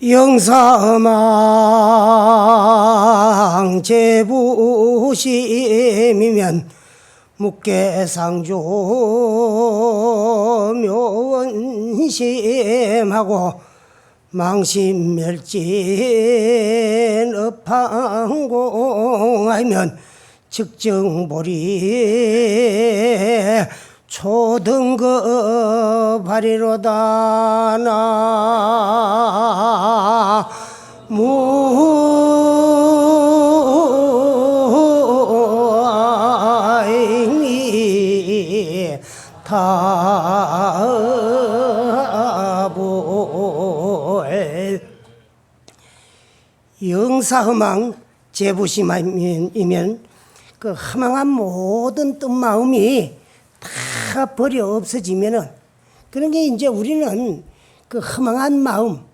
영사망 제부심이면 묵계상조 묘원심하고 망심멸진 업항공하면 측정보리 초등급 하리로다 나무아잉이 타보엘 영사허망 제부심이면 그 허망한 모든 뜻마음이 다 버려 없어지면은 그런 게 이제 우리는 그 허망한 마음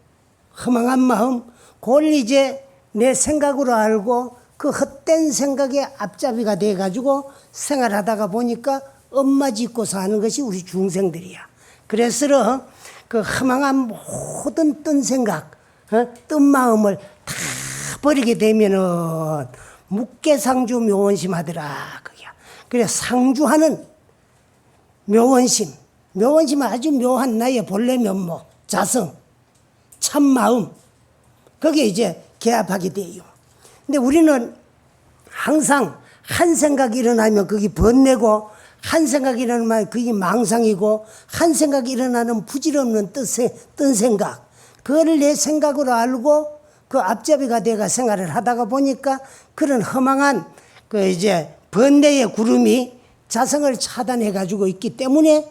그걸 이제 내 생각으로 알고 그 헛된 생각에 앞잡이가 돼가지고 생활하다가 보니까 엄마 짓고 사는 것이 우리 중생들이야. 그래서 그 허망한 모든 뜬 생각, 뜬 마음을 다 버리게 되면은 묵계상주 묘원심하더라. 그게. 그래 상주하는 묘원심 아주 묘한 나의 본래 면목, 자성, 참마음, 거기에 이제 개합하게 돼요. 근데 우리는 항상 한 생각이 일어나면 그게 번뇌고, 한 생각이 일어나면 그게 망상이고, 한 생각이 일어나는 부질없는 뜬 생각, 그거를 내 생각으로 알고 그 앞잡이가 돼가 생활을 하다가 보니까 그런 허망한 그 이제 번뇌의 구름이 자성을 차단해 가지고 있기 때문에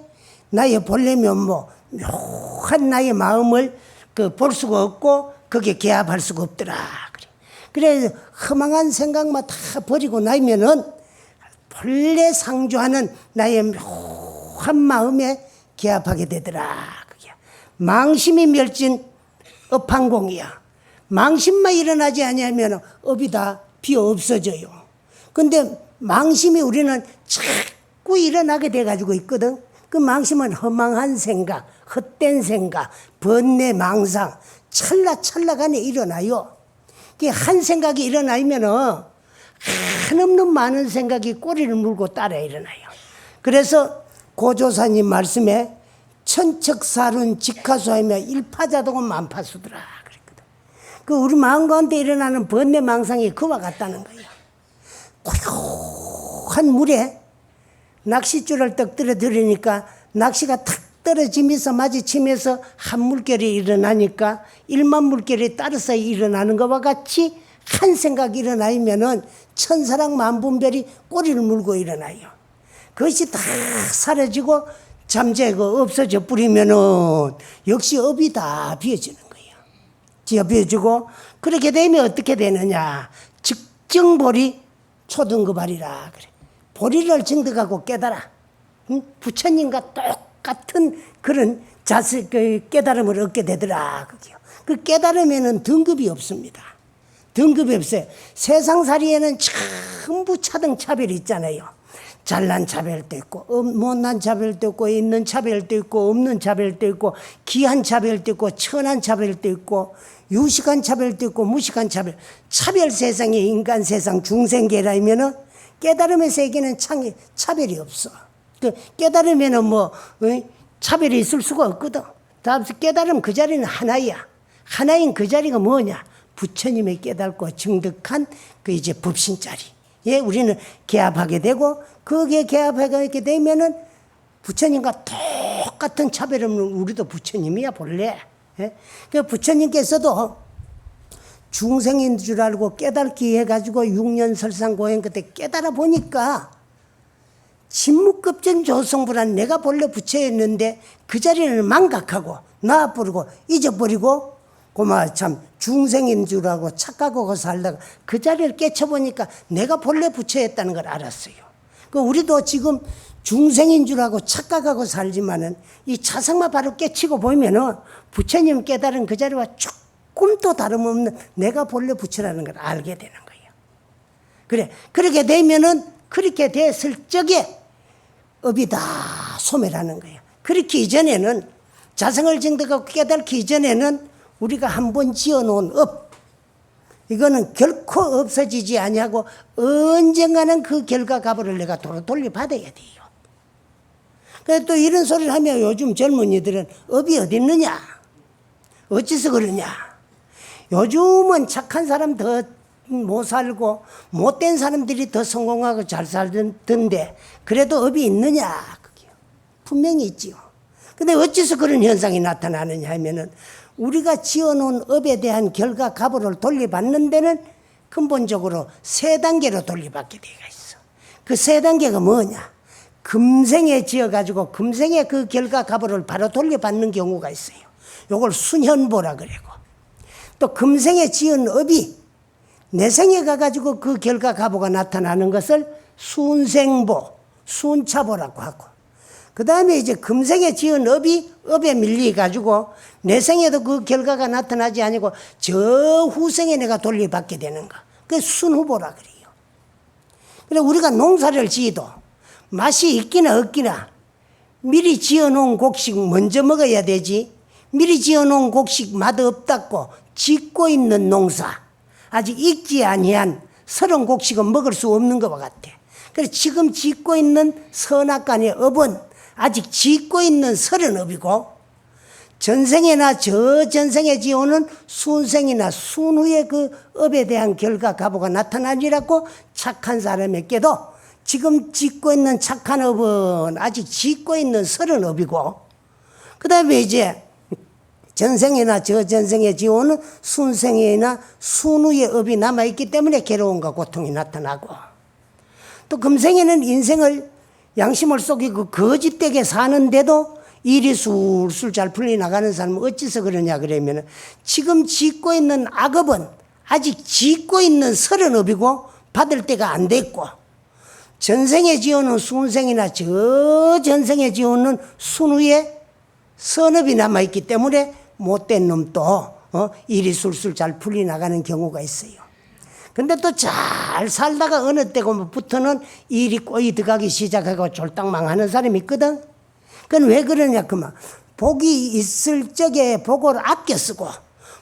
나의 본래 면목, 묘한 나의 마음을 그 볼 수가 없고 거기에 개합할 수가 없더라. 그래 허망한 생각만 다 버리고 나면은 본래 상주하는 나의 묘한 마음에 개합하게 되더라. 그게 망심이 멸진 업항공이야. 망심만 일어나지 아니하면 업이 다 비어 없어져요. 근데 망심이 우리는 자꾸 일어나게 돼가지고 있거든. 그 망심은 허망한 생각, 헛된 생각, 번뇌, 망상, 찰나간에 일어나요. 한 생각이 일어나면은 한없는 많은 생각이 꼬리를 물고 따라 일어나요. 그래서 고조사님 말씀에 천척사륜 직하수하며 일파자동은 만파수더라 그랬거든. 그 우리 마음 가운데 일어나는 번뇌 망상이 그와 같다는 거예요. 고요한 물에 낚싯줄을 떡 떨어뜨리니까 낚시가 탁 떨어지면서 마주치면서 한 물결이 일어나니까 1만 물결이 따라서 일어나는 것과 같이 한 생각이 일어나면은 천사랑 만분별이 꼬리를 물고 일어나요. 그것이 다 사라지고 잠재고 없어져 버리면은 역시 업이 다 비어지는 거예요. 비어지고 그렇게 되면 어떻게 되느냐? 즉정보리 초등급하리라 그래. 보리를 증득하고 깨달아. 부처님과 똑같은 그런 그 깨달음을 얻게 되더라. 그 깨달음에는 등급이 없습니다. 등급이 없어요. 세상살이에는 전부 차등 차별이 있잖아요. 잘난 차별도 있고, 못난 차별도 있고, 있는 차별도 있고, 없는 차별도 있고, 귀한 차별도 있고, 천한 차별도 있고, 유식한 차별도 있고, 무식한 차별. 차별 세상에 인간 세상 중생계라면은 깨달음의 세계는 차별이 없어. 그 깨달으면은 차별이 있을 수가 없거든. 다음에 깨달음 그 자리는 하나야. 하나인 그 자리가 뭐냐? 부처님의 깨닫고 증득한 그 이제 법신 자리에 우리는 개합하게 되고, 거기에 개합하게 되면은 부처님과 똑같은 차별 없는 우리도 부처님이야 본래. 그 부처님께서도 중생인 줄 알고 깨닫기 해가지고 6년 설상고행 그때 깨달아 보니까 진묵급전 조성불한 내가 본래 부처였는데 그 자리를 망각하고 놔버리고 잊어버리고 고마 참 중생인 줄 알고 착각하고 살다가 그 자리를 깨쳐보니까 내가 본래 부처였다는 걸 알았어요. 그 우리도 지금 중생인 줄 알고 착각하고 살지만은 이 자성만 바로 깨치고 보면은 부처님 깨달은 그 자리와 조금도 다름없는 내가 본래 부처라는 걸 알게 되는 거예요. 그래, 그렇게 되면은 그렇게 됐을 적에 업이 다 소멸하는 거예요. 그렇게 이전에는 자성을 정득하고 깨닫기 이전에는 우리가 한번 지어놓은 업, 이거는 결코 없어지지 아니하고 언젠가는 그 결과 값을 내가 돌려받아야 돼요. 그래서 또 이런 소리를 하면 요즘 젊은이들은 업이 어디 있느냐? 어째서 그러냐? 요즘은 착한 사람 더 못 살고 못된 사람들이 더 성공하고 잘 살던데 그래도 업이 있느냐? 그게요. 분명히 있지요. 근데 어째서 그런 현상이 나타나느냐 하면은 우리가 지어놓은 업에 대한 결과 값을 돌려받는 데는 근본적으로 세 단계로 돌려받게 되어 있어. 그 세 단계가 뭐냐? 금생에 지어가지고 금생에 그 결과 값을 바로 돌려받는 경우가 있어요. 요걸 순현보라 그러고, 또 금생에 지은 업이 내생에 가가지고 그 결과 값가 나타나는 것을 순생보, 순차보라고 하고, 그 다음에 이제 금생에 지은 업이 업에 밀려가지고 내생에도 그 결과가 나타나지 아니고 저 후생에 내가 돌려받게 되는 거. 그게 순후보라 그래요. 그래 우리가 농사를 지어도 맛이 있기나 없기나 미리 지어놓은 곡식 먼저 먹어야 되지, 미리 지어놓은 곡식 맛 없다고 짓고 있는 농사, 아직 익지 아니한 서른 곡식은 먹을 수 없는 것과 같아. 그래서 지금 짓고 있는 선악간의 업은 아직 짓고 있는 서른 업이고, 전생이나 저 전생에 지어오는 순생이나 순후의 그 업에 대한 결과 값가 나타나리라고 착한 사람에게도 지금 짓고 있는 착한 업은 아직 짓고 있는 서른 업이고, 그 다음에 이제 전생이나 저 전생에 지어오는 순생이나 순후의 업이 남아있기 때문에 괴로움과 고통이 나타나고, 또 금생에는 인생을 양심을 속이고 거짓되게 사는데도 일이 술술 잘 풀려나가는 사람은 어째서 그러냐 그러면 지금 짓고 있는 악업은 아직 짓고 있는 서른 업이고 받을 때가 안 됐고, 전생에 지어놓은 순생이나 저 전생에 지어놓은 순후의 선업이 남아있기 때문에 못된 놈도 일이 술술 잘 풀려나가는 경우가 있어요. 근데 또 잘 살다가 어느 때부터는 일이 꼬이 들어가기 시작하고 쫄딱 망하는 사람이 있거든. 그건 왜 그러냐 그만, 복이 있을 적에 복을 아껴 쓰고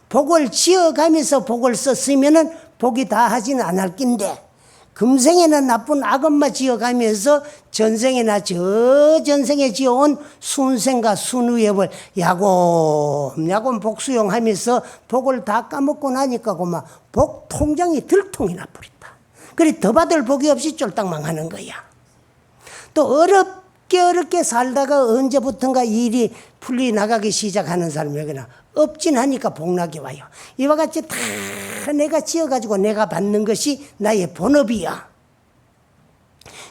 복을 지어가면서 복을 썼으면은 복이 다 하지는 않을 낀데, 금생에는 나쁜 악업만 지어가면서 전생이나 저 전생에 지어온 순생과 순후의 업을 야곱야곱 복수용하면서 복을 다 까먹고 나니까 그만 복 통장이 들통이 나버렸다. 그래 더 받을 복이 없이 쫄딱 망하는 거야. 또 어렵게 살다가 언제부턴가 일이 풀려나가기 시작하는 사람이 여기나 업진하니까 복락이 와요. 이와 같이 다 내가 지어가지고 내가 받는 것이 나의 본업이야.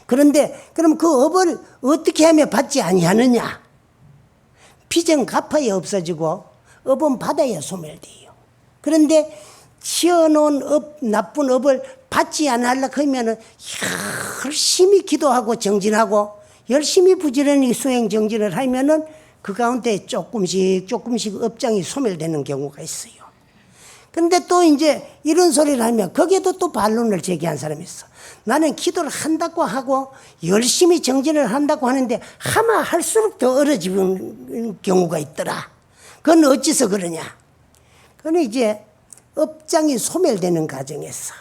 그런데 그럼 그 업을 어떻게 하면 받지 아니하느냐? 빚은 갚아야 없어지고 업은 받아야 소멸돼요. 그런데 지어놓은 업, 나쁜 업을 받지 않으려고 하면은 열심히 기도하고 정진하고 열심히 부지런히 수행 정진을 하면은 그 가운데 조금씩 업장이 소멸되는 경우가 있어요. 근데 또 이제 이런 소리를 하면 거기에도 또 반론을 제기한 사람이 있어. 나는 기도를 한다고 하고 열심히 정진을 한다고 하는데 하마 할수록 더 얼어지는 경우가 있더라. 그건 어째서 그러냐? 그건 이제 업장이 소멸되는 과정에서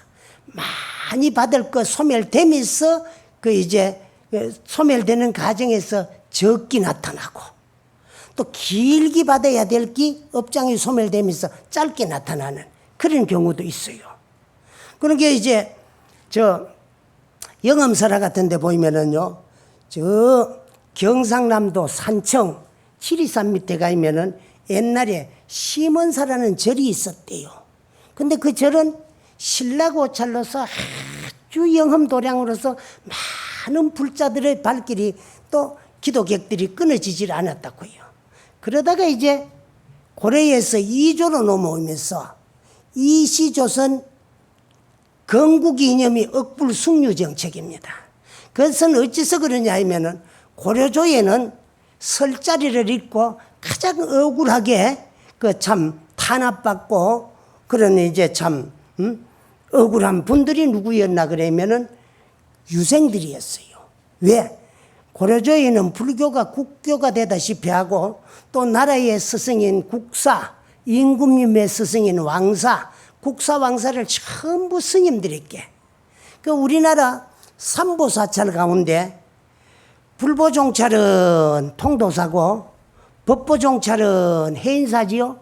많이 받을 거 소멸되면서 그 이제 소멸되는 과정에서 적기 나타나고, 또 길게 받아야 될 게 업장이 소멸되면서 짧게 나타나는 그런 경우도 있어요. 그러니까 이제 저 영암설화 같은 데 보이면은요, 저 경상남도 산청 지리산 밑에 가면은 옛날에 심원사라는 절이 있었대요. 근데 그 절은 신라고찰로서 아주 영험도량으로서 많은 불자들의 발길이 또 기도객들이 끊어지질 않았다고요. 그러다가 이제 고려에서 이조로 넘어오면서 이시조선 건국이 이념이 억불숭유 정책입니다. 그것은 어째서 그러냐 하면은 고려조에는 설자리를 읽고 가장 억울하게 그 참 탄압받고 그런 이제 참 억울한 분들이 누구였나 그러면은 유생들이었어요. 왜? 고려조에는 불교가 국교가 되다시피 하고 또 나라의 스승인 국사, 임금님의 스승인 왕사, 국사 왕사를 전부 스님들에게 그 우리나라 삼보사찰 가운데 불보종찰은 통도사고 법보종찰은 해인사지요.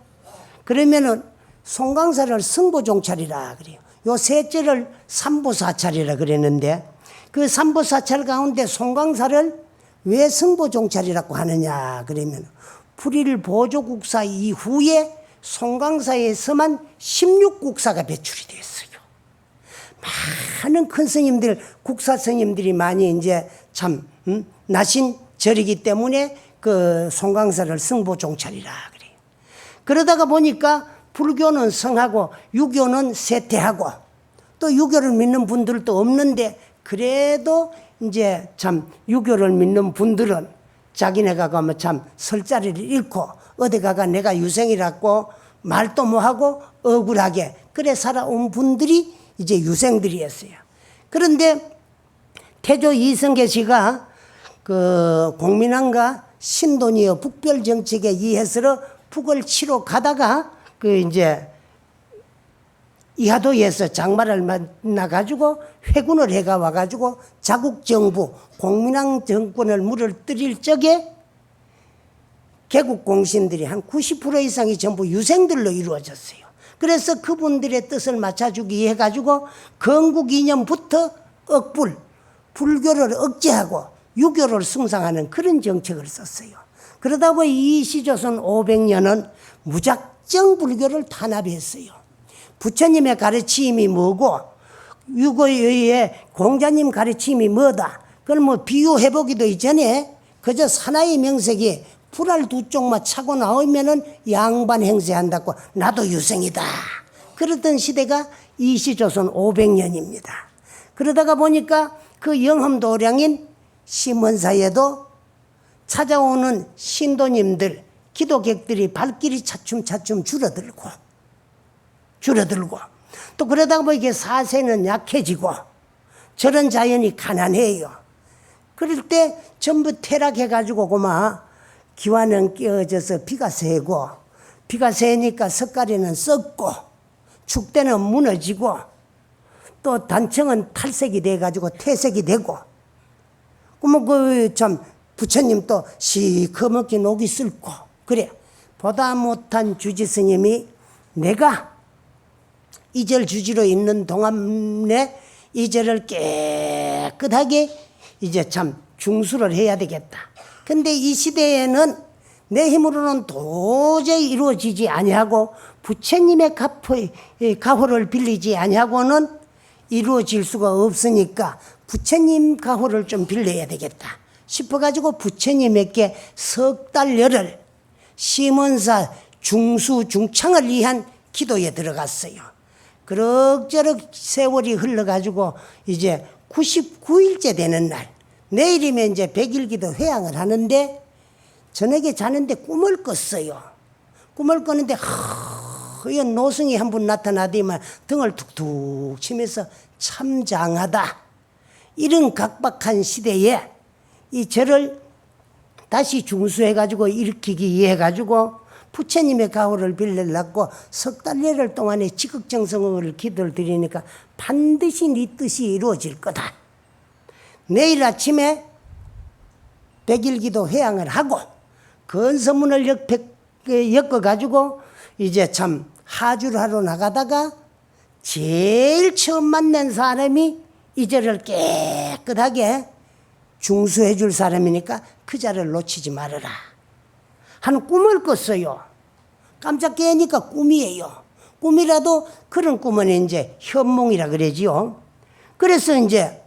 그러면은 송강사를 승보종찰이라 그래요. 요 셋째를 삼보사찰이라 그랬는데 그 삼보사찰 가운데 송강사를 왜 승보종찰이라고 하느냐 그러면 불일보조국사 이후에 송강사에서만 16국사가 배출이 됐어요. 많은 큰 스님들, 국사 스님들이 많이 이제 참 나신 절이기 때문에 그 송강사를 승보종찰이라 그래요. 그러다가 보니까 불교는 성하고 유교는 쇠퇴하고 또 유교를 믿는 분들도 없는데 그래도 이제 참 유교를 믿는 분들은 자기네가 가면 참 설자리를 잃고 어디 가가 내가 유생이라고 말도 못하고 억울하게 그래 살아온 분들이 이제 유생들이었어요. 그런데 태조 이성계 씨가 그 공민왕과 신돈이여 북별 정책에 의해서 북을 치러 가다가 그 이제 이하도에서 장마를 만나가지고 회군을 해가 와가지고 자국정부 공민왕 정권을 무너뜨릴 적에 개국 공신들이 한 90% 이상이 전부 유생들로 이루어졌어요. 그래서 그분들의 뜻을 맞춰주기 위해 가지고 건국 2년부터 억불, 불교를 억제하고 유교를 숭상하는 그런 정책을 썼어요. 그러다 보니 이시조선 500년은 무작정 불교를 탄압했어요. 부처님의 가르침이 뭐고 유교의 공자님 가르침이 뭐다. 그걸 뭐 비유해보기도 이전에 그저 사나이 명색이 불알 두 쪽만 차고 나오면은 양반 행세한다고 나도 유생이다. 그러던 시대가 이시조선 500년입니다. 그러다가 보니까 그 영험도량인 심원사에도 찾아오는 신도님들, 기도객들이 발길이 차츰차츰 줄어들고 또 그러다가 보니까 사세는 약해지고 저런 자연이 가난해요. 그럴 때 전부 퇴락해가지고 고마 기와는 깨어져서 비가 새고 비가 새니까 석가래는 썩고 축대는 무너지고 또 단청은 탈색이 돼가지고 퇴색이 되고 그러면 그 참 부처님 또 시커멓게 녹이 슬고 그래 보다 못한 주지 스님이 내가 이절 주지로 있는 동안에 이절을 깨끗하게 이제 참 중수를 해야 되겠다. 근데 이 시대에는 내 힘으로는 도저히 이루어지지 아니하고 부처님의 가호를 빌리지 아니하고는 이루어질 수가 없으니까 부처님 가호를 좀 빌려야 되겠다 싶어가지고 부처님에게 석 달여를 심원사 중수 중창을 위한 기도에 들어갔어요. 그럭저럭 세월이 흘러가지고 이제 99일째 되는 날 내일이면 이제 100일기도 회양을 하는데 저녁에 자는데 꿈을 꿨어요. 꿈을 꿨는데 허연 노승이 한 분 나타나더니만 등을 툭툭 치면서 참 장하다. 이런 각박한 시대에 이 저를 다시 중수해가지고 일으키기 위해 가지고 부처님의 가호를 빌려려고 석 달여를 동안에 지극정성을 기도를 드리니까 반드시 네 뜻이 이루어질 거다. 내일 아침에 100일기도 회양을 하고 건서문을 엮어가지고 이제 참 하주를 하러 나가다가 제일 처음 만난 사람이 이 절을 깨끗하게 중수해 줄 사람이니까 그 자를 놓치지 말아라 하는 꿈을 꿨어요. 깜짝 깨니까 꿈이에요. 꿈이라도 그런 꿈은 이제 현몽이라 그러지요. 그래서 이제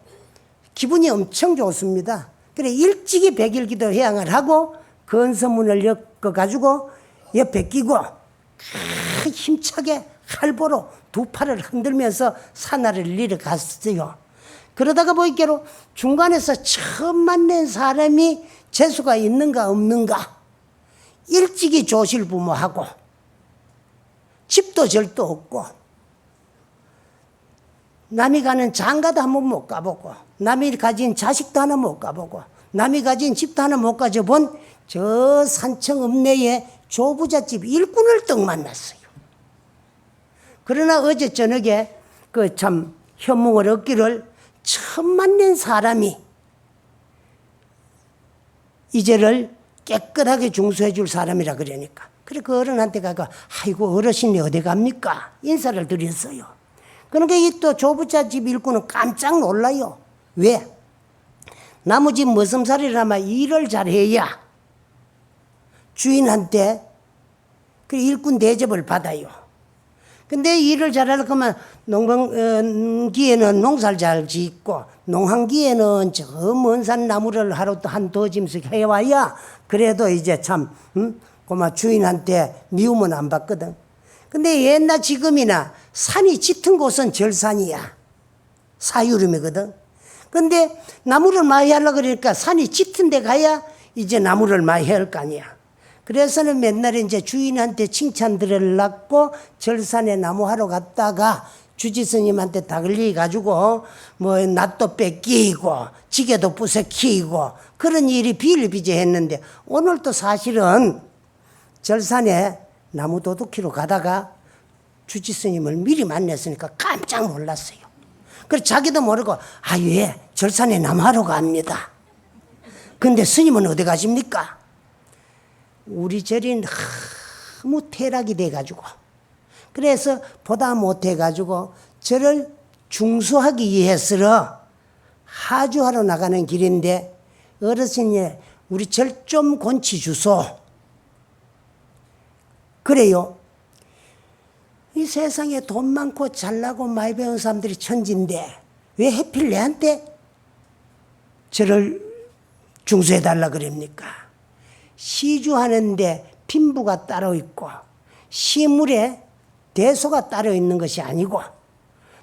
기분이 엄청 좋습니다. 그래 일찍이 100일기도 회양을 하고 건서문을 엮어가지고 옆에 끼고 힘차게 활보로 두 팔을 흔들면서 산하를 내려갔어요. 그러다가 보이께로 중간에서 처음 만난 사람이 재수가 있는가 없는가 일찍이 조실부모하고 집도 절도 없고 남이 가는 장가도 한번 못 가보고 남이 가진 자식도 하나 못 가보고 남이 가진 집도 하나 못 가져본 저 산청 읍내에 조부잣집 일꾼을 떡 만났어요. 그러나 어제 저녁에 그 참 현몽을 얻기를 처음 만난 사람이 이제를 깨끗하게 중수해 줄 사람이라 그러니까. 그래 그 어른한테 가가 아이고 어르신이 어디 갑니까? 인사를 드렸어요. 그러니까 이 또 조부잣집 일꾼은 깜짝 놀라요. 왜? 나무집 머슴살이라면 일을 잘해야 주인한테 그 일꾼 대접을 받아요. 근데 일을 잘하려고 하면 농번기에는 농사를 잘 짓고 농한기에는 저 먼 산 나무를 하루 또 한 두 짐씩 해와야 그래도 이제 참 고마 주인한테 미움은 안 받거든. 근데 옛날 지금이나 산이 짙은 곳은 절산이야. 사유름이거든. 근데 나무를 많이 하려고 그러니까 산이 짙은 데 가야 이제 나무를 많이 해야 할 거 아니야. 그래서는 맨날 이제 주인한테 칭찬 들으려고 절산에 나무 하러 갔다가 주지 스님한테 다 걸려가지고 뭐 낫도 뺏기고 지게도 부서키고 그런 일이 비일비재했는데 오늘 또 사실은 절산에 나무 도둑키로 가다가 주지 스님을 미리 만났으니까 깜짝 놀랐어요. 그래서 자기도 모르고 예 절산에 나무 하러 갑니다. 근데 스님은 어디 가십니까? 우리 절이 너무 퇴락이 돼가지고 그래서 보다 못해가지고 저를 중수하기 위해서 하주하러 나가는 길인데 어르신이 우리 절 좀 곤치 주소. 그래요. 이 세상에 돈 많고 잘나고 많이 배운 사람들이 천진데 왜 하필 내한테 저를 중수해달라 그럽니까? 시주하는데 빈부가 따로 있고 시물에 대소가 따로 있는 것이 아니고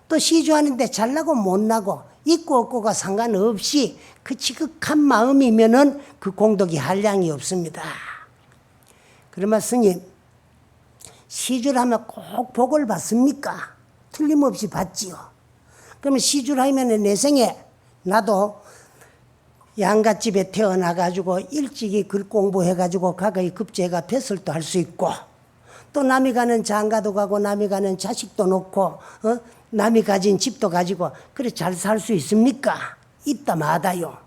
또 시주하는데 잘나고 못나고 있고 없고가 상관없이 그 지극한 마음이면은 그 공덕이 한량이 없습니다. 그러면 스님 시주를 하면 꼭 복을 받습니까? 틀림없이 받지요. 그러면 시주를 하면 내 생에 나도 양갓집에 태어나가지고 일찍이 글 공부해가지고 가까이 급제가 뱃을도 할 수 있고 또 남이 가는 장가도 가고 남이 가는 자식도 놓고 남이 가진 집도 가지고 그래 잘 살 수 있습니까? 있다 마다요.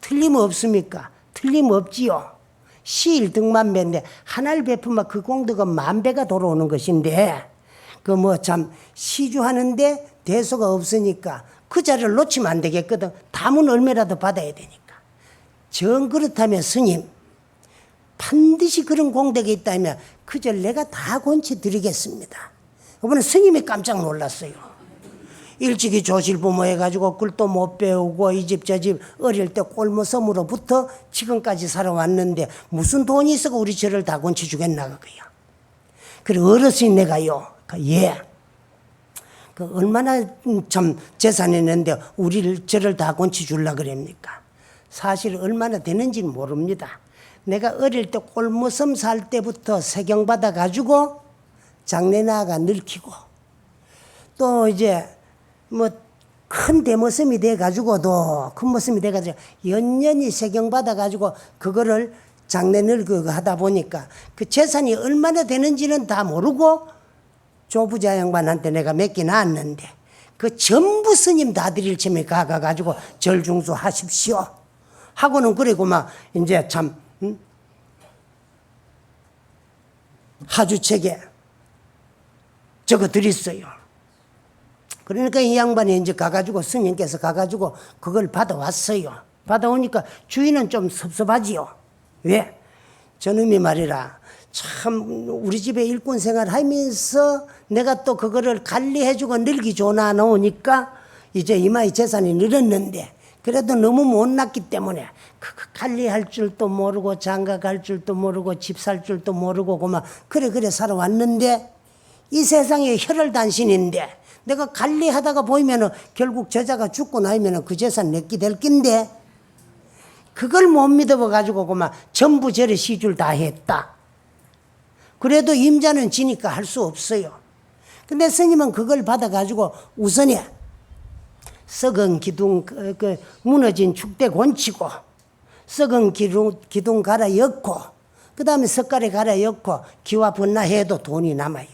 틀림없습니까? 틀림없지요. 시 1등만 배인데 하나를 베푸면 그 공덕은 만 배가 돌아오는 것인데 그 뭐 참 시주하는데 대소가 없으니까 그 자리를 놓치면 안 되겠거든. 담은 얼마라도 받아야 되니까. 정 그렇다면 스님 반드시 그런 공덕이 있다면 그저 내가 다 곤치 드리겠습니다. 이번에 스님이 깜짝 놀랐어요. 일찍이 조실부모 해가지고 글도 못 배우고 이 집 저 집 어릴 때 꼴모섬으로부터 지금까지 살아왔는데 무슨 돈이 있어가 우리 절을 다 곤치 주겠나 그거야. 그래 어르신 내가요. 예. 그 얼마나 참 재산이 있는데 우리를 절을 다 곤치 줄라 그럽니까? 사실 얼마나 되는지는 모릅니다. 내가 어릴 때 꼴모섬 살 때부터 세경 받아 가지고 장례 나가 늙히고 또 이제 뭐 큰 대모섬이 돼 가지고도 큰 모섬이 돼 가지고 연년이 세경 받아 가지고 그거를 장례 늙고 하다 보니까 그 재산이 얼마나 되는지는 다 모르고 조부자 양반한테 내가 맡겨놨는데 그 전부 스님 다 드릴 쯤에 가가지고 절중수 하십시오 하고는 그리고 막 이제 참 하주책에 적어 드렸어요. 그러니까 이 양반이 이제 가가지고 스님께서 가가지고 그걸 받아왔어요. 받아오니까 주인은 좀 섭섭하지요. 왜? 저놈이 말이라 참 우리 집에 일꾼 생활하면서 내가 또 그거를 관리해주고 늙기 좋아 놓으니까 이제 이마의 재산이 늘었는데 그래도 너무 못났기 때문에 그거 관리할 줄도 모르고 장가 갈 줄도 모르고 집 살 줄도 모르고 그만 그래 살아왔는데 이 세상에 혈혈단신인데 내가 관리하다가 보이면은 결국 저자가 죽고 나면은 그 재산 내게 될 낀데 그걸 못 믿어가지고 그만 전부 저를 시줄 다 했다. 그래도 임자는 지니까 할 수 없어요. 근데 스님은 그걸 받아가지고 우선에 썩은 기둥 그 무너진 축대 곤치고 썩은 기둥 갈아 엮고 그 다음에 석가래 갈아 엮고 기와 번나해도 돈이 남아요.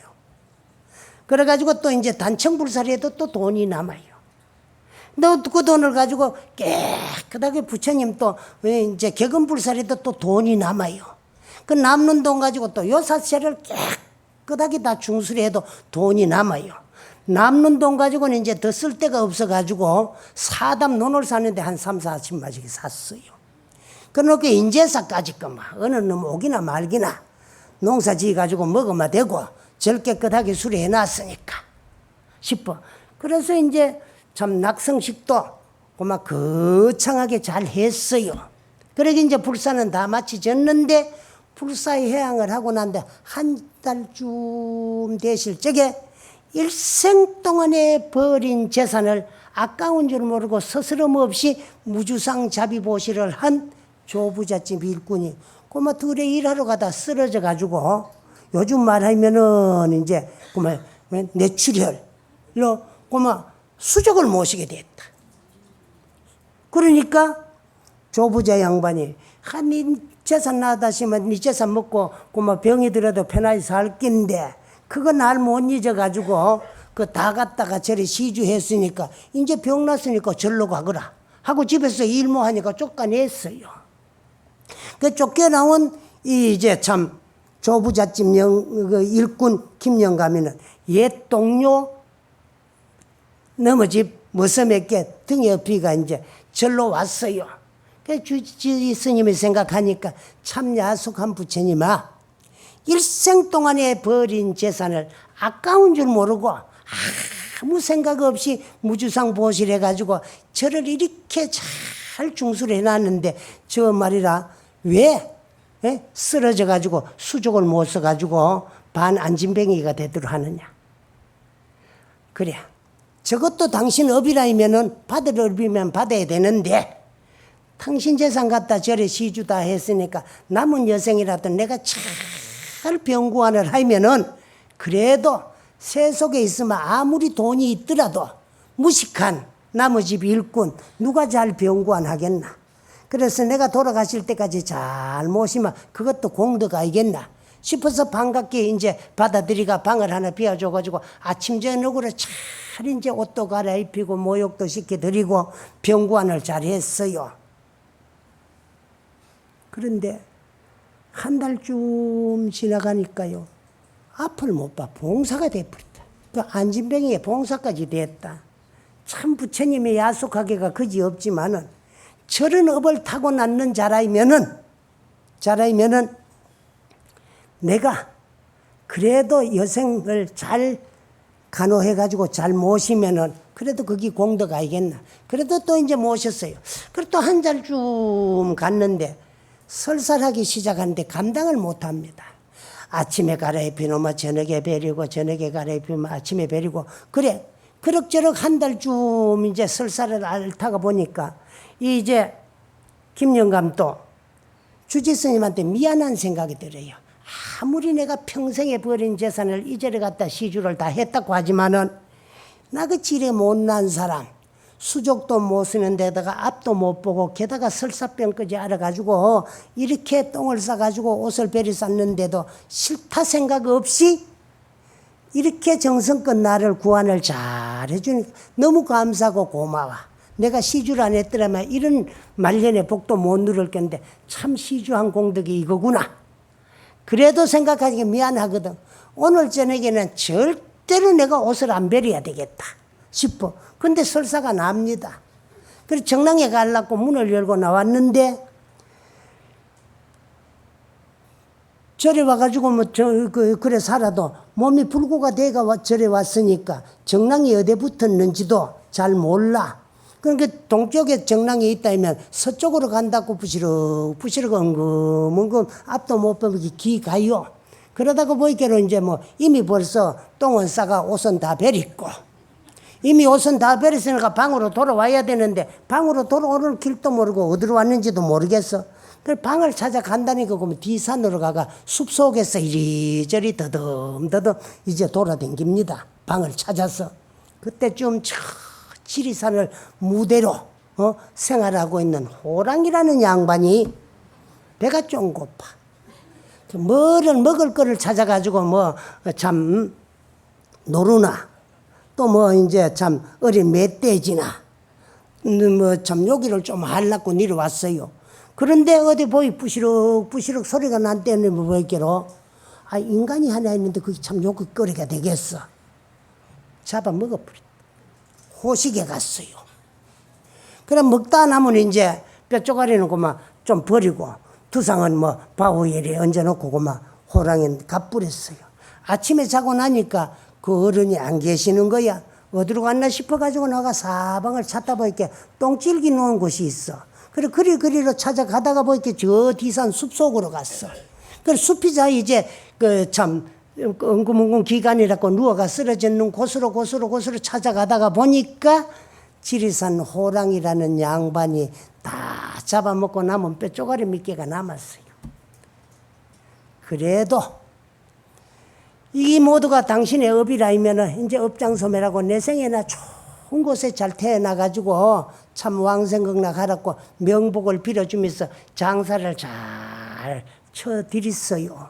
그래가지고 또 이제 단청불사를 해도 또 돈이 남아요. 너 그 돈을 가지고 깨끗하게 부처님 또 이제 격음불사를 해도 또 돈이 남아요. 그 남는 돈 가지고 또 요사세를 깨끗하게 다 중수해도 돈이 남아요. 남는 돈 가지고는 이제 더 쓸 데가 없어가지고 사담 논을 사는데 한 3, 40마씩 샀어요. 그렇게 인제사까지 거만 어느 놈 오기나 말기나 농사 지어가지고 먹으면 되고 절 깨끗하게 수리해놨으니까 싶어. 그래서 이제 참 낙성식도 그만 거창하게 잘 했어요. 그러게 이제 불사는 다 마치졌는데 불사의 해양을 하고 난데 한 달쯤 되실 적에 일생 동안에 버린 재산을 아까운 줄 모르고 스스럼 없이 무주상 자비보시를 한 조부잣집 일꾼이 그만 둘에 일하러 가다 쓰러져 가지고 요즘 말하면은 이제 그만 뇌출혈로 그만 수족을 모시게 됐다. 그러니까 조부자 양반이 네 재산 나다 시면 네 재산 먹고 그만 병이 들어도 편하게 살 낀데 그거 날 못 잊어가지고 그 다 갖다가 저리 시주했으니까 이제 병 났으니까 절로 가거라 하고 집에서 일모하니까 쫓겨냈어요. 그 쫓겨나온 이제 참 조부잣집 그 일꾼 김영감이는 옛 동료 너머집 머슴에게 등에 업히가 이제 절로 왔어요. 그 주지 스님이 생각하니까 참 야속한 부처님아, 일생 동안에 버린 재산을 아까운 줄 모르고 아무 생각 없이 무주상 보시를 해가지고 저를 이렇게 잘 중수를 해놨는데 저 말이라 왜 쓰러져가지고 수족을 못 써가지고 반 안진뱅이가 되도록 하느냐. 그래, 저것도 당신 업이라면은 받을 업이면 받아야 되는데 당신 재산 갖다 절에 시주다 했으니까 남은 여생이라도 내가 잘 병구안을 하면은 그래도 세속에 있으면 아무리 돈이 있더라도 무식한 나머집 일꾼 누가 잘 병구안 하겠나. 그래서 내가 돌아가실 때까지 잘 모시면 그것도 공덕 아니겠나 싶어서 반갑게 이제 받아들이가 방을 하나 비워줘가지고 아침 저녁으로 잘 이제 옷도 갈아입히고 모욕도 시켜드리고 병구안을 잘 했어요. 그런데 한 달쯤 지나가니까요, 앞을 못 봐 봉사가 돼버렸다. 그 안진뱅이에 봉사까지 됐다. 참 부처님의 야속하게가 그지없지만은 저런 업을 타고났는 자라이면은 내가 그래도 여생을 잘 간호해가지고 잘 모시면은 그래도 그게 공덕 아니겠나. 그래도 또 이제 모셨어요. 그리고 또 한 달쯤 갔는데 설사하기 시작하는데 감당을 못 합니다. 아침에 갈아입히면 저녁에 베리고 저녁에 갈아입히면 아침에 베리고 그래. 그럭저럭 한 달쯤 이제 설사를 앓다가 보니까 이제 김영감도 주지스님한테 미안한 생각이 들어요. 아무리 내가 평생에 버린 재산을 이제를 갖다 시주를 다 했다고 하지만은 나 그 지레 못난 사람 수족도 못 쓰는 데다가 앞도 못 보고 게다가 설사병까지 알아가지고 이렇게 똥을 싸가지고 옷을 베리 쌌는데도 싫다 생각 없이 이렇게 정성껏 나를 구안을 잘 해주니까 너무 감사하고 고마워. 내가 시주를 안 했더라면 이런 말년의 복도 못 누릴 건데 참 시주한 공덕이 이거구나. 그래도 생각하기가 미안하거든. 오늘 저녁에는 절대로 내가 옷을 안 베려야 되겠다 싶어. 근데 설사가 납니다. 그래서 정랑에 가려고 문을 열고 나왔는데 절에 와가지고 그래 살아도 몸이 불구가 돼가 절에 왔으니까 정랑이 어디 붙었는지도 잘 몰라. 그러니까 동쪽에 정랑이 있다면 서쪽으로 간다고 부시럭 엉금엉금 앞도 못 보면 기 가요. 그러다가 보이기로 이제 뭐 이미 벌써 똥은 싸가 옷은 다 베렸고 이미 옷은 다 베렸으니까 방으로 돌아와야 되는데 방으로 돌아오는 길도 모르고 어디로 왔는지도 모르겠어. 그래서 방을 찾아간다니까 그러면 뒤산으로 가가 숲속에서 이리저리 더듬더듬 이제 돌아다닙니다. 방을 찾아서. 그때쯤 지리산을 무대로 생활하고 있는 호랑이라는 양반이 배가 좀 고파. 뭐를 먹을 거를 찾아가지고 뭐 참 노루나 또 뭐 이제 참 어린 멧돼지나 뭐 참 여기를 좀 하려고 내려왔어요. 그런데 어디 보이 부시럭부시럭 소리가 난 때는 뭐 있게로 인간이 하나 있는데 그게 참 요깃거리가 되겠어. 잡아 먹어버렸다. 호식에 갔어요. 그럼 먹다 남은 이제 뼈조가리는 그만 좀 버리고 두상은 뭐 바위에 얹어놓고 그만 호랑이는 가버렸어요. 아침에 자고 나니까 그 어른이 안 계시는 거야. 어디로 갔나 싶어가지고 나가 사방을 찾다 보니까 똥질기 놓은 곳이 있어. 그래 그리로 찾아가다가 보니까 저 뒤산 숲속으로 갔어. 그 숲이자 이제 그 참 엉금엉금 기간이라고 누워가 쓰러졌는 곳으로 찾아가다가 보니까 지리산 호랑이라는 양반이 다 잡아먹고 남은 뼈조가리 몇 개가 남았어요. 그래도 이 모두가 당신의 업이라면은 이제 업장소매라고 내 생에나 좋은 곳에 잘 태어나가지고 참 왕생극락 하라고 명복을 빌어주면서 장사를 잘 쳐드렸어요.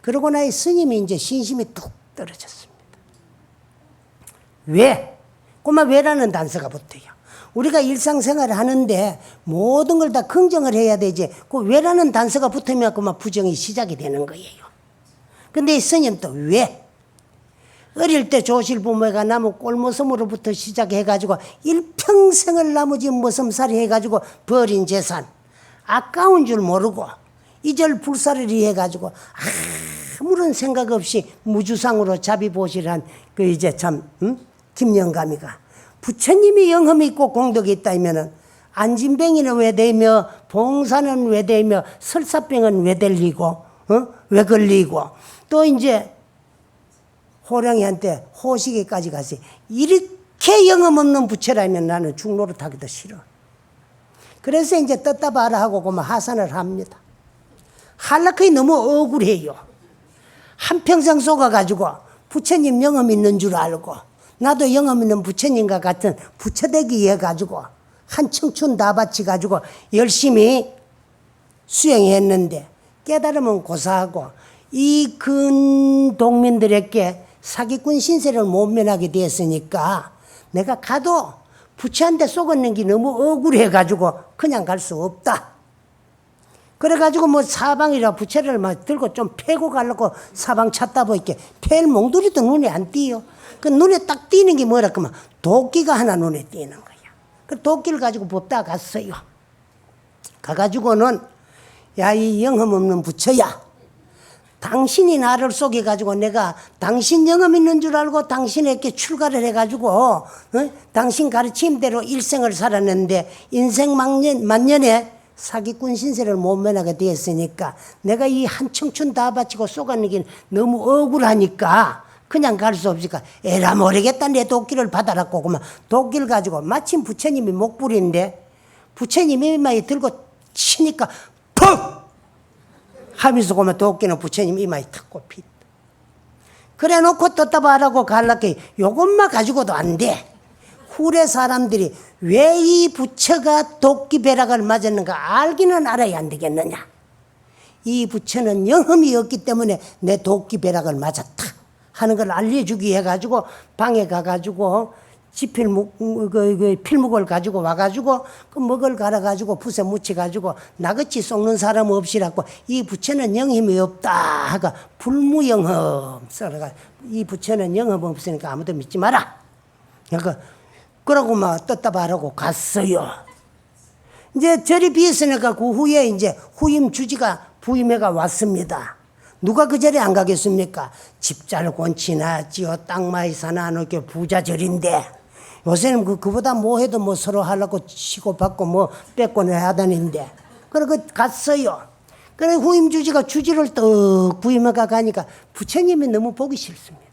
그러고 나니 스님이 이제 신심이 뚝 떨어졌습니다. 왜? 꼬마 왜라는 단서가 붙어요. 우리가 일상생활을 하는데 모든 걸 다 긍정을 해야 되지. 그 왜라는 단서가 붙으면 그만 부정이 시작이 되는 거예요. 근데 이 스님 또 왜? 어릴 때 조실 부모가 나무 꼴모섬으로부터 시작해가지고 일평생을 나머지 모섬살이 해가지고 버린 재산 아까운 줄 모르고 이절불사르리 해가지고 아무런 생각 없이 무주상으로 자비보실한 그 이제 참 김영감이가 부처님이 영험이 있고 공덕이 있다면은 안진뱅이는 왜 되며 봉사는 왜 되며 설사병은 왜 들리고 왜 걸리고 또 이제 호랑이한테 호시계까지 갔어요. 이렇게 영험 없는 부처라면 나는 중노릇하기도 싫어. 그래서 이제 떴다 봐라 하고 그만 하산을 합니다. 한라커이 너무 억울해요. 한평생 속아가지고 부처님 영험 있는 줄 알고 나도 영험 있는 부처님과 같은 부처되기 해가지고 한 청춘 다 바치가지고 열심히 수행했는데 깨달으면 고사하고 이 근동민들에게 사기꾼 신세를 못 면하게 되었으니까 내가 가도 부처한테 속았는 게 너무 억울해가지고 그냥 갈 수 없다. 그래가지고 뭐 사방이라 부채를 막 들고 좀 패고 가려고 사방 찾다 보니까 팰 몽둥이도 눈에 안 띄요. 그 눈에 딱 띄는 게 뭐라 그러면 도끼가 하나 눈에 띄는 거야. 그 도끼를 가지고 뽑다 갔어요. 가가지고는 야, 이 영험 없는 부처야. 당신이 나를 속여가지고 내가 당신 영험 있는 줄 알고 당신에게 출가를 해가지고 당신 가르침대로 일생을 살았는데 인생 만년에 사기꾼 신세를 못 면하게 되었으니까 내가 이 한 청춘 다 바치고 쏘가는 게 너무 억울하니까 그냥 갈 수 없으니까 에라 모르겠다 내 도끼를 받아라고 그만 도끼를 가지고 마침 부처님이 목불인데 부처님이 이마에 들고 치니까 퍽! 하면서 그만 도끼는 부처님 이마에 탁 꼽힌다. 그래 놓고 떴다 봐라고 갈라게 요것만 가지고도 안 돼. 후래 사람들이 왜 이 부처가 도끼 벼락을 맞았는가 알기는 알아야 안 되겠느냐. 이 부처는 영험이 없기 때문에 내 도끼 벼락을 맞았다 하는 걸 알려주기 해가지고 방에 가가지고 필묵을 가지고 와가지고 그 먹을 갈아가지고 붓에 묻혀가지고 나같이 썩는 사람 없이라고 이 부처는 영험이 없다 하가 불무영험 써가 이 부처는 영험 없으니까 아무도 믿지 마라. 그러고 막 떴다 바라고 갔어요. 이제 절이 비었으니까 그 후에 이제 후임 주지가 부임회가 왔습니다. 누가 그 절에 안 가겠습니까? 집잘 곤치나 지어 땅 많이 사나 이렇게 부자절인데 요새는 그보다 뭐 해도 뭐 서로 하려고 치고 받고 뭐 뺏고 내야 하다는데 그래서 갔어요. 그래 후임 주지가 주지를 떡 부임회가 가니까 부처님이 너무 보기 싫습니다.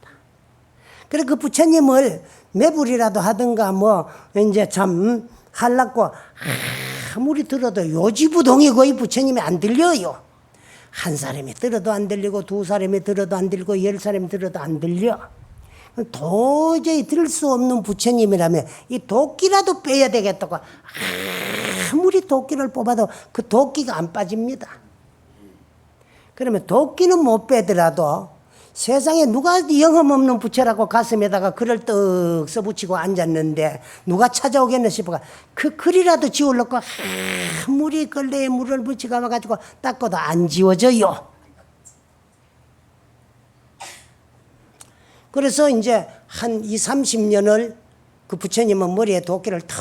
그래 그 부처님을 매불이라도 하든가 뭐 이제 참 하려고 아무리 들어도 요지부동이고 이 부처님이 안 들려요. 한 사람이 들어도 안 들리고 두 사람이 들어도 안 들리고 10사람이 들어도 안 들려. 도저히 들 수 없는 부처님이라면 이 도끼라도 빼야 되겠다고 아무리 도끼를 뽑아도 그 도끼가 안 빠집니다. 그러면 도끼는 못 빼더라도 세상에 누가 영험 없는 부처라고 가슴에다가 글을 떡 써붙이고 앉았는데 누가 찾아오겠나 싶어가 그 글이라도 지우려고 아무리 걸레에 물을 붙이고 와가지고 닦아도 안 지워져요. 그래서 이제 한 20-30년을 그 부처님은 머리에 도끼를 탁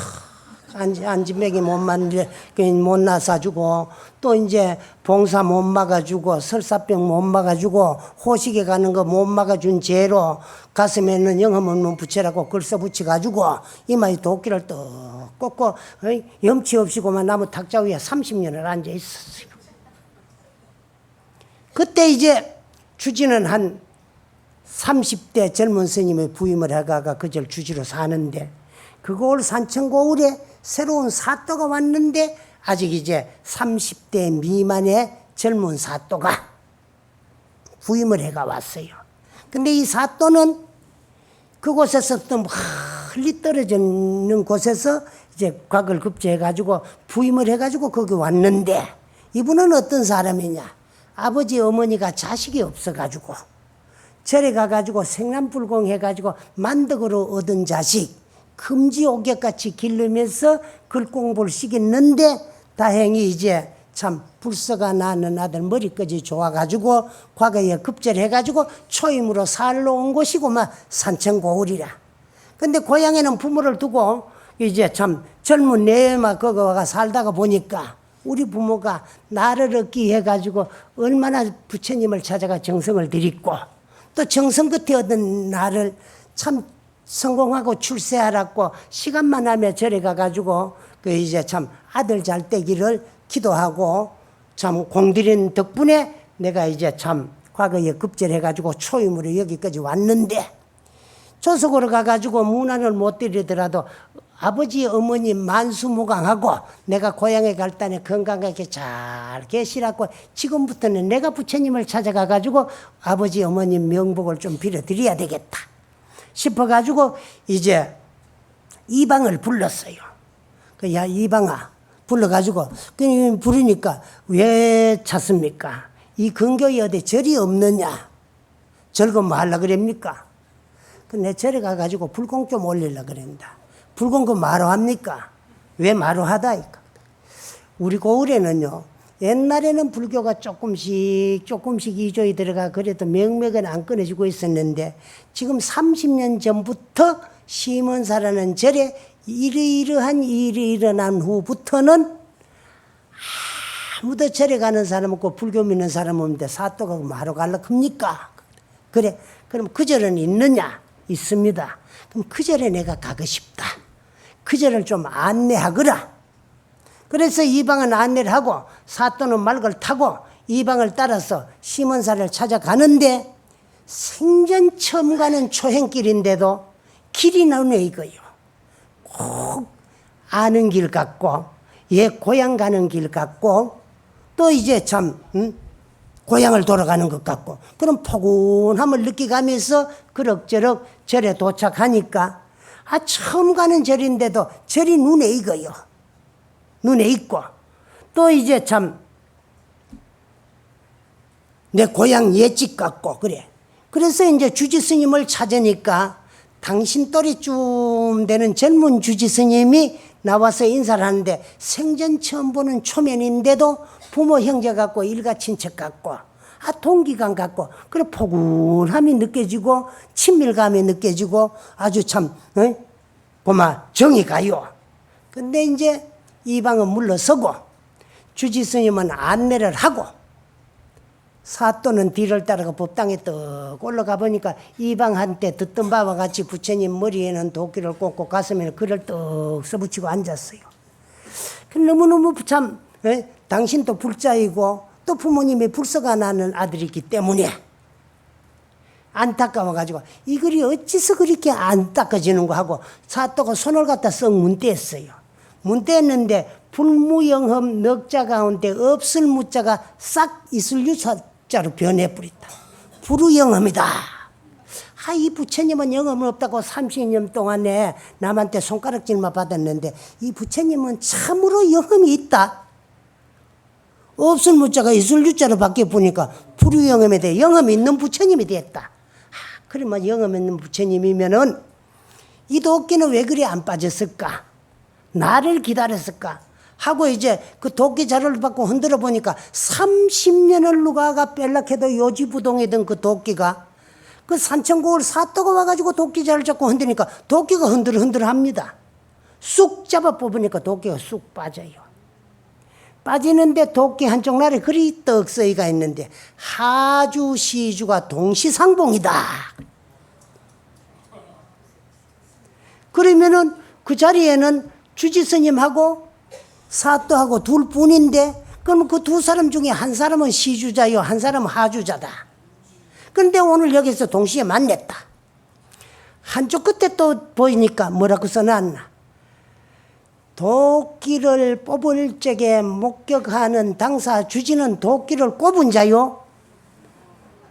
안진맥이 못 나사주고 또 이제 봉사 못 막아주고 설사병 못 막아주고 호식에 가는 거 못 막아준 죄로 가슴에는 영험 없는 부처라고 글 써붙여가지고 이마에 도끼를 떡 꽂고 염치 없이고만 나무 탁자 위에 30년을 앉아 있었어요. 그때 이제 주지는 한 30대 젊은 스님의 부임을 해가가 그절 주지로 사는데 그 고을 산천고을에 새로운 사또가 왔는데 아직 이제 30대 미만의 젊은 사또가 부임을 해가 왔어요. 근데 이 사또는 그곳에서 또 멀리 떨어지는 곳에서 이제 곽을 급제해가지고 부임을 해가지고 거기 왔는데 이분은 어떤 사람이냐. 아버지 어머니가 자식이 없어가지고 절에 가가지고 생남불공 해가지고 만덕으로 얻은 자식 금지옥약같이 기르면서 글공부를 시켰는데 다행히 이제 참 불서가 나는 아들 머리까지 좋아가지고 과거에 급절해가지고 초임으로 살러 온 곳이고만 산천고을이라. 근데 고향에는 부모를 두고 이제 참 젊은 내마 거기가 살다가 보니까 우리 부모가 나를 얻기 해가지고 얼마나 부처님을 찾아가 정성을 들이고 또 정성 끝에 얻은 나를 참 성공하고 출세하라고 시간만 하면 절에 가가지고 그 이제 참 아들 잘 되기를 기도하고 참 공들인 덕분에 내가 이제 참 과거에 급절해가지고 초임으로 여기까지 왔는데 조석으로 가가지고 문안을 못 드리더라도 아버지 어머니 만수무강하고 내가 고향에 갈 때는 건강하게 잘 계시라고 지금부터는 내가 부처님을 찾아가가지고 아버지 어머니 명복을 좀 빌어드려야 되겠다 싶어가지고 이제 이방을 불렀어요. 야 이방아 불러가지고 부르니까 왜 찾습니까? 이 근교에 어디 절이 없느냐? 절거 뭐 하려고 그럽니까? 내 절에 가가지고 불공 좀 올리려고 그런다. 불공 그 마루 합니까? 왜 마루 하다? 우리 고을에는요 옛날에는 불교가 조금씩 이조에 들어가 그래도 명맥은 안 끊어지고 있었는데 지금 30년 전부터 심원사라는 절에 이러이러한 일이 일어난 후부터는 아무도 절에 가는 사람 없고 불교 믿는 사람 없는데 사또가 마루 가려고 합니까? 그래 그럼 그 절은 있느냐? 있습니다. 그럼 그 절에 내가 가고 싶다. 그 절을 좀 안내하거라. 그래서 이방은 안내를 하고 사또는 말을 타고 이방을 따라서 심원사를 찾아가는데 생전 처음 가는 초행길인데도 길이 나오네 이거요. 꼭 아는 길 같고 옛 고향 가는 길 같고 또 이제 참 고향을 돌아가는 것 같고 그런 포근함을 느끼가면서 그럭저럭 절에 도착하니까 처음 가는 절인데도 절이 눈에 익어요. 눈에 익고 또 이제 참 내 고향 옛집 같고 그래. 그래서 이제 주지 스님을 찾으니까 당신 또래쯤 되는 젊은 주지 스님이 나와서 인사를 하는데 생전 처음 보는 초면인데도 부모 형제 같고 일가 친척 같고 동기감 같고 그래 포근함이 느껴지고 친밀감이 느껴지고 아주 참 고마 정이 가요. 근데 이제 이방은 물러서고 주지 스님은 안내를 하고 사또는 뒤를 따라가 법당에 떡 올라가 보니까 이방한테 듣던 바와 같이 부처님 머리에는 도끼를 꽂고 가슴에는 글을 떡 써붙이고 앉았어요. 너무너무 참 당신도 불자이고 또 부모님이 불서가 나는 아들이기 때문에 안타까워가지고 이 글이 어찌서 그렇게 안 닦아지는가 하고 사또가 손을 갖다 썩 문대했어요. 문대했는데 불무영험 넉자 가운데 없을 무자가 싹 이슬유자로 변해버렸다. 불우영험이다. 이 부처님은 영험은 없다고 30년 동안에 남한테 손가락질만 받았는데 이 부처님은 참으로 영험이 있다. 없을 무자가 있을 유자로 바뀌어 보니까 불유영험에 대해 영험이 있는 부처님이 됐다. 그러면 영험 있는 부처님이면은 이 도끼는 왜 그리 안 빠졌을까? 나를 기다렸을까? 하고 이제 그 도끼 자루를 받고 흔들어 보니까 30년을 누가가 뺄락해도 요지부동이던 그 도끼가 그 산천고을 사또가 와가지고 도끼 자루를 잡고 흔드니까 도끼가 흔들흔들합니다. 쑥 잡아 뽑으니까 도끼가 쑥 빠져요. 빠지는데 도끼 한쪽 날에 그리 떡서이가 있는데 하주 시주가 동시상봉이다. 그러면은 그 자리에는 주지스님하고 사또하고 둘 뿐인데 그러면 그 두 사람 중에 한 사람은 시주자요, 한 사람은 하주자다. 그런데 오늘 여기서 동시에 만났다. 한쪽 끝에 또 보이니까 뭐라고 써놨나? 도끼를 뽑을 적에 목격하는 당사 주지는 도끼를 꼽은 자요.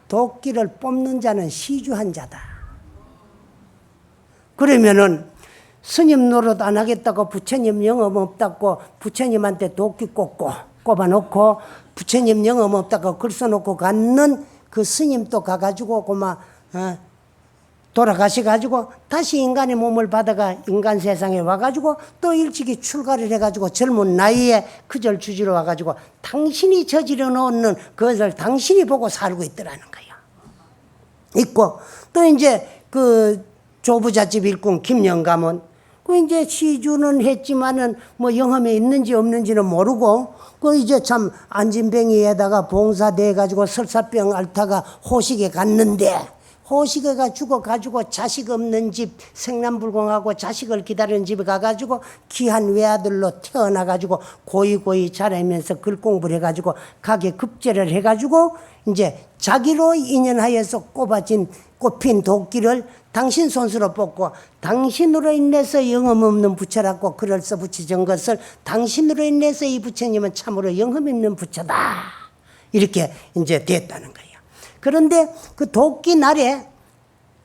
도끼를 뽑는 자는 시주한 자다. 그러면은 스님 노릇 안 하겠다고 부처님 영험 없다고 부처님한테 도끼 꼽아놓고 부처님 영험 없다고 글 써놓고 갔는 그 스님 또 가가지고 고마 돌아가셔가지고 다시 인간의 몸을 받아가 인간 세상에 와가지고 또 일찍이 출가를 해가지고 젊은 나이에 그절 주지로 와가지고 당신이 저지러 놓는 그것을 당신이 보고 살고 있더라는 거야. 있고 또 이제 그 조부잣집 일꾼 김영감은 그 이제 시주는 했지만은 뭐 영험에 있는지 없는지는 모르고 그 이제 참 안진뱅이에다가 봉사돼 가지고 설사병 앓다가 호식에 갔는데 호식이가 죽어가지고 자식 없는 집 생남불공하고 자식을 기다리는 집에 가가지고 귀한 외아들로 태어나가지고 고이고이 자라면서 글 공부를 해가지고 가게 급제를 해가지고 이제 자기로 인연하여서 꼽힌 도끼를 당신 손수로 뽑고 당신으로 인해서 영험 없는 부처라고 글을 써붙이던 것을 당신으로 인해서 이 부처님은 참으로 영험 있는 부처다. 이렇게 이제 됐다는 거예요. 그런데 그 도끼 날에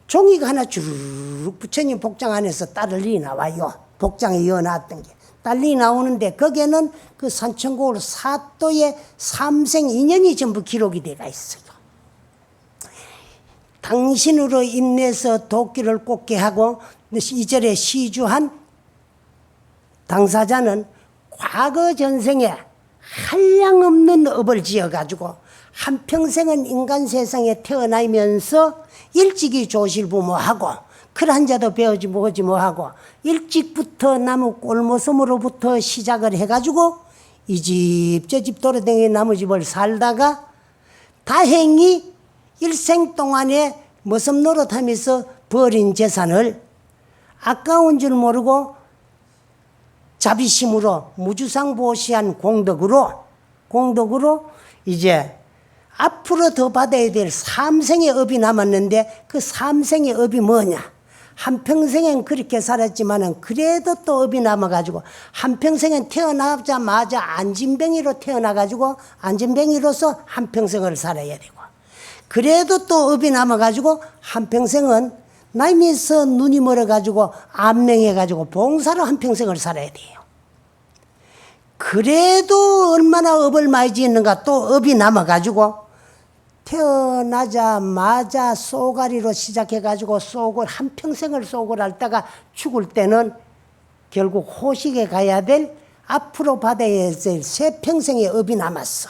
종이가 하나 주르륵 부처님 복장 안에서 따르리 나와요. 복장에 이어놨던 게. 딸리 나오는데 거기에는 그 산천고을 사또의 삼생 인연이 전부 기록이 되어 있어요. 당신으로 인해서 도끼를 꽂게 하고 이절에 시주한 당사자는 과거 전생에 한량없는 업을 지어가지고 한평생은 인간 세상에 태어나면서 일찍이 조실부모하고 글 한자도 배우지 뭐하고 일찍부터 나무 꼴모섬으로부터 시작을 해가지고 이 집 저 집 돌아다니는 나무집을 살다가 다행히 일생 동안에 머슴 노릇하면서 버린 재산을 아까운 줄 모르고 자비심으로 무주상보시한 공덕으로 이제 앞으로 더 받아야 될 삼생의 업이 남았는데 그 삼생의 업이 뭐냐? 한평생엔 그렇게 살았지만은 그래도 또 업이 남아가지고 한평생엔 태어나자마자 안진뱅이로 태어나가지고 안진뱅이로서 한평생을 살아야 되고 그래도 또 업이 남아가지고 한평생은 나이면서 눈이 멀어가지고 안맹해가지고 봉사로 한평생을 살아야 돼요. 그래도 얼마나 업을 많이 지었는가 또 업이 남아가지고 태어나자마자 쏘가리로 시작해가지고 쏘고 한평생을 쏘고 앓다가 죽을 때는 결국 호식에 가야 될 앞으로 받아야 될 새 평생의 업이 남았어.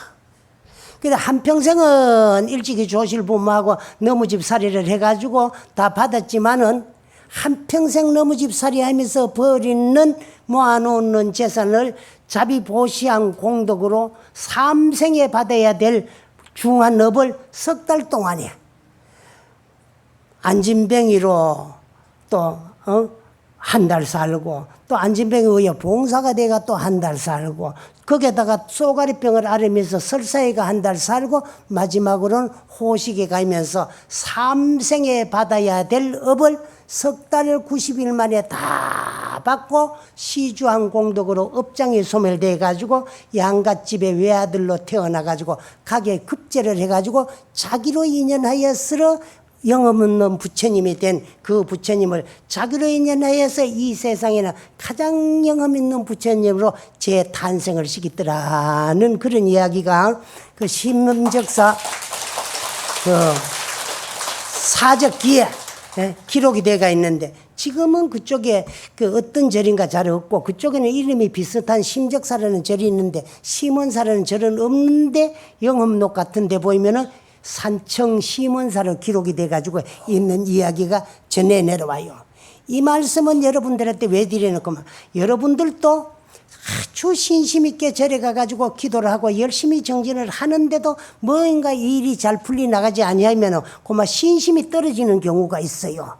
그래 한평생은 일찍이 조실부모하고 너무집살이를 해가지고 다 받았지만은 한평생 너무집살이 하면서 버리는 모아놓는 재산을 자비보시한 공덕으로 삼생에 받아야 될 중한 업을 석 달 동안에 안진뱅이로 또 한 달 살고 또 안진뱅이 의해 봉사가 돼가 또 한 달 살고 거기에다가 쏘가리병을 앓으면서 설사회가 한 달 살고 마지막으로는 호식에 가면서 삼생에 받아야 될 업을 석 달 90일 만에 다 받고 시주한 공덕으로 업장이 소멸돼 가지고 양갓집의 외아들로 태어나 가지고 가게 급제를 해 가지고 자기로 인연하여서 영없는 부처님이 된 그 부처님을 자기로 인연하여서 이 세상에는 가장 영험 있는 부처님으로 재탄생을 시키더라는 그런 이야기가 그 심적사 그 사적기에 기록이 되어 있는데, 지금은 그쪽에 그 어떤 절인가 잘 없고, 그쪽에는 이름이 비슷한 심적사라는 절이 있는데 심원사라는 절은 없는데, 영업록 같은 데 보이면은 산청 심원사로 기록이 돼 가지고 있는 이야기가 전해 내려와요. 이 말씀은 여러분들한테 왜 드려놓고만, 여러분들도 아주 신심 있게 절에 가가지고 기도를 하고 열심히 정진을 하는데도 뭔가 일이 잘 풀리 나가지 아니하면 그만 신심이 떨어지는 경우가 있어요.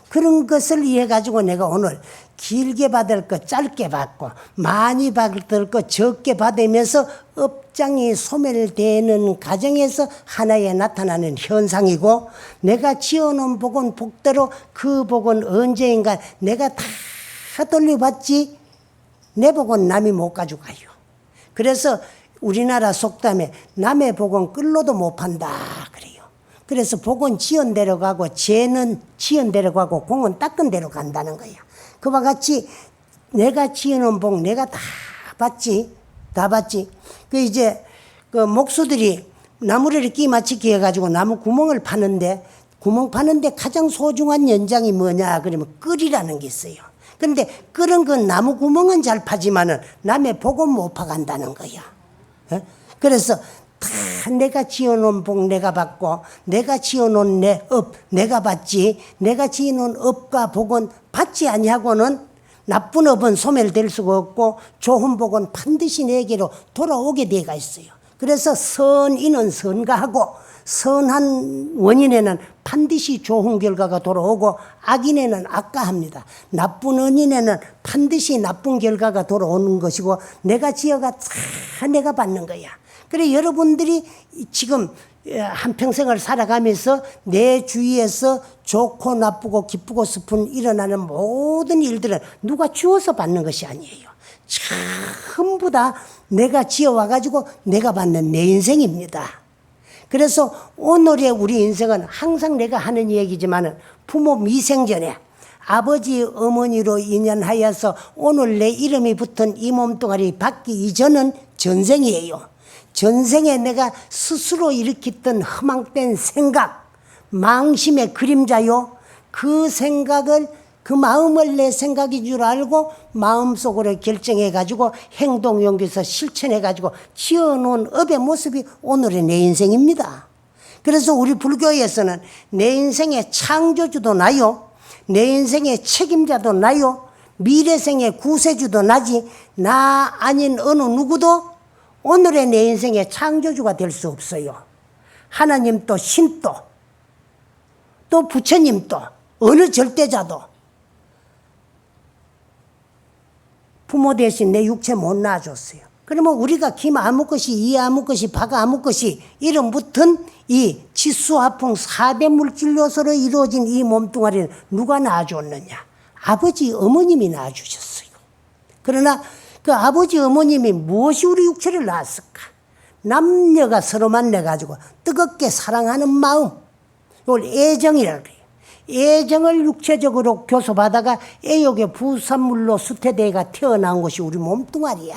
그런 것을 이해 가지고 내가 오늘 길게 받을 것 짧게 받고, 많이 받을 것 적게 받으면서 업장이 소멸되는 과정에서 하나에 나타나는 현상이고, 내가 지어놓은 복은 복대로 그 복은 언제인가 내가 다 돌려받지 내 복은 남이 못 가져가요. 그래서 우리나라 속담에 남의 복은 끌로도 못 판다 그래요. 그래서 복은 지은 대로 가고 죄는 지은 대로 가고 공은 닦은 대로 간다는 거예요. 그와 같이 내가 지어놓은 복 내가 다 받지. 다 받지. 그 이제 그 목수들이 나무를 끼 맞추기 해가지고 나무 구멍을 파는데, 구멍 파는데 가장 소중한 연장이 뭐냐 그러면 끌이라는 게 있어요. 그런데 끌은 건 나무 구멍은 잘 파지만은 남의 복은 못 파간다는 거야. 그래서 다 내가 지어놓은 복 내가 받고, 내가 지어놓은 내 업 내가 받지, 내가 지어놓은 업과 복은 받지 아니하고는 나쁜 업은 소멸될 수가 없고 좋은 복은 반드시 내게로 돌아오게 되어 있어요. 그래서 선인은 선가하고 선한 원인에는 반드시 좋은 결과가 돌아오고 악인에는 악가합니다. 나쁜 원인에는 반드시 나쁜 결과가 돌아오는 것이고, 내가 지어가 다 내가 받는 거야. 그래 여러분들이 지금 한평생을 살아가면서 내 주위에서 좋고 나쁘고 기쁘고 슬픈 일어나는 모든 일들은 누가 주어서 받는 것이 아니에요. 전부 다 내가 지어와가지고 내가 받는 내 인생입니다. 그래서 오늘의 우리 인생은 항상 내가 하는 얘기지만, 부모 미생전에 아버지 어머니로 인연하여서 오늘 내 이름이 붙은 이 몸뚱아리 받기 이전은 전생이에요. 전생에 내가 스스로 일으켰던 허망된 생각, 망심의 그림자요. 그 생각을, 그 마음을 내 생각인 줄 알고 마음속으로 결정해가지고 행동 용기에서 실천해가지고 지어놓은 업의 모습이 오늘의 내 인생입니다. 그래서 우리 불교에서는 내 인생의 창조주도 나요, 내 인생의 책임자도 나요, 미래생의 구세주도 나지, 나 아닌 어느 누구도 오늘의 내 인생의 창조주가 될 수 없어요. 하나님도 신도 또 부처님도 어느 절대자도 부모 대신 내 육체 못 낳아줬어요. 그러면 우리가 김 아무 것이 이 아무 것이 박 아무 것이 이름 붙은 이 지수화풍 4대 물질 요소로 이루어진 이 몸뚱아리를 누가 낳아줬느냐? 아버지 어머님이 낳아주셨어요. 그러나 그 아버지 어머님이 무엇이 우리 육체를 낳았을까? 남녀가 서로 만나가지고 뜨겁게 사랑하는 마음, 이걸 애정이라고 해요. 애정을 육체적으로 교섭하다가 애욕의 부산물로 수태대가 태어난 것이 우리 몸뚱아리야.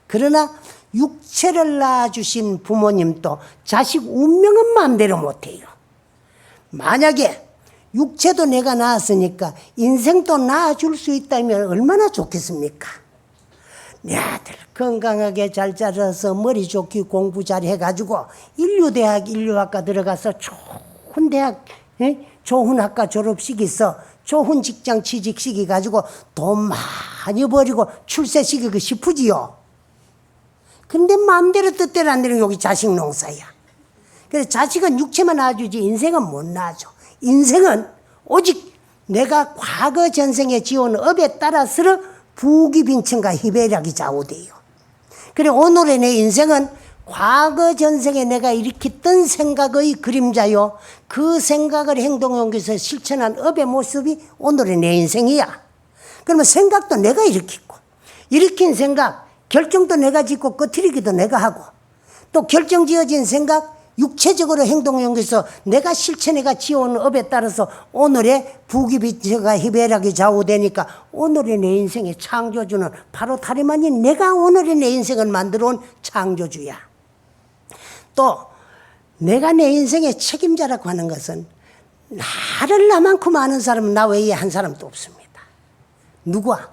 그러나 육체를 낳아주신 부모님도 자식 운명은 마음대로 못해요. 만약에 육체도 내가 낳았으니까 인생도 낳아줄 수 있다면 얼마나 좋겠습니까? 내 아들 건강하게 잘 자라서 머리 좋게 공부 잘 해가지고 인류대학 인류학과 들어가서 좋은 대학, 좋은 학과 졸업시켜서 좋은 직장 취직시켜가지고 돈 많이 벌이고 출세시키고 싶으지요. 근데 마음대로 뜻대로 안 되는 여기 자식 농사야. 그래서 자식은 육체만 낳아주지 인생은 못 낳아줘. 인생은 오직 내가 과거 전생에 지어온 업에 따라서 부귀빈천과 희배락이 좌우돼요. 그래 오늘의 내 인생은 과거 전생에 내가 일으켰던 생각의 그림자요. 그 생각을 행동 용기에서 실천한 업의 모습이 오늘의 내 인생이야. 그러면 생각도 내가 일으키고, 일으킨 생각 결정도 내가 짓고 꺼트리기도 내가 하고, 또 결정 지어진 생각 육체적으로 행동연구에서 내가 실천해가 지어온 업에 따라서 오늘의 부귀비처가 희배락이 좌우되니까 오늘의 내 인생의 창조주는 바로 다름 아닌 내가 오늘의 내 인생을 만들어온 창조주야. 또 내가 내 인생의 책임자라고 하는 것은 나를 나만큼 아는 사람은 나 외에 한 사람도 없습니다. 누구야?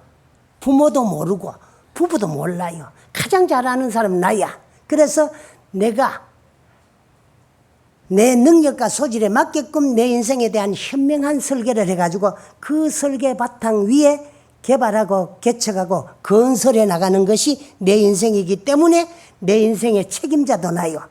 부모도 모르고 부부도 몰라요. 가장 잘 아는 사람은 나야. 그래서 내가 내 능력과 소질에 맞게끔 내 인생에 대한 현명한 설계를 해가지고 그 설계 바탕 위에 개발하고 개척하고 건설해 나가는 것이 내 인생이기 때문에 내 인생의 책임자도 나요.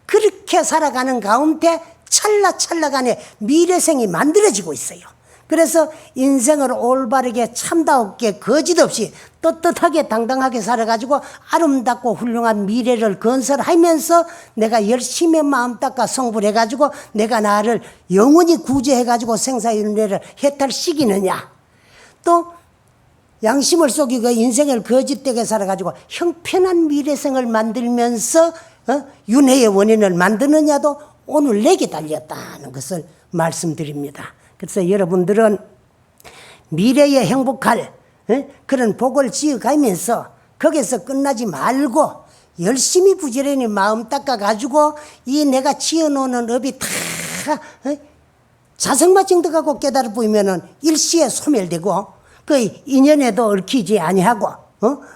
그렇게 살아가는 가운데 찰나찰나간에 미래생이 만들어지고 있어요. 그래서 인생을 올바르게 참다웠게 거짓 없이 떳떳하게 당당하게 살아가지고 아름답고 훌륭한 미래를 건설하면서 내가 열심히 마음 닦아 성불 해가지고 내가 나를 영원히 구제해가지고 생사윤회를 해탈시키느냐. 또 양심을 속이고 인생을 거짓되게 살아가지고 형편한 미래생을 만들면서 윤회의 원인을 만드느냐도 오늘 내게 달렸다는 것을 말씀드립니다. 그래서 여러분들은 미래에 행복할 그런 복을 지어가면서 거기서 끝나지 말고 열심히 부지런히 마음 닦아가지고 이 내가 지어놓는 업이 다 자성마증득하고 깨달아 보이면은 일시에 소멸되고 그 인연에도 얽히지 아니하고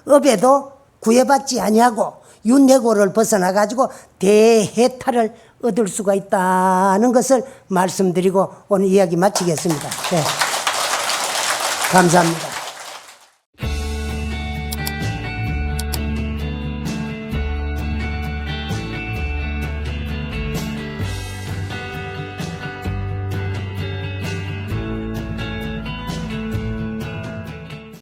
업에도 구애받지 아니하고 윤회고를 벗어나가지고 대해탈을 얻을 수가 있다는 것을 말씀드리고 오늘 이야기 마치겠습니다. 네. 감사합니다.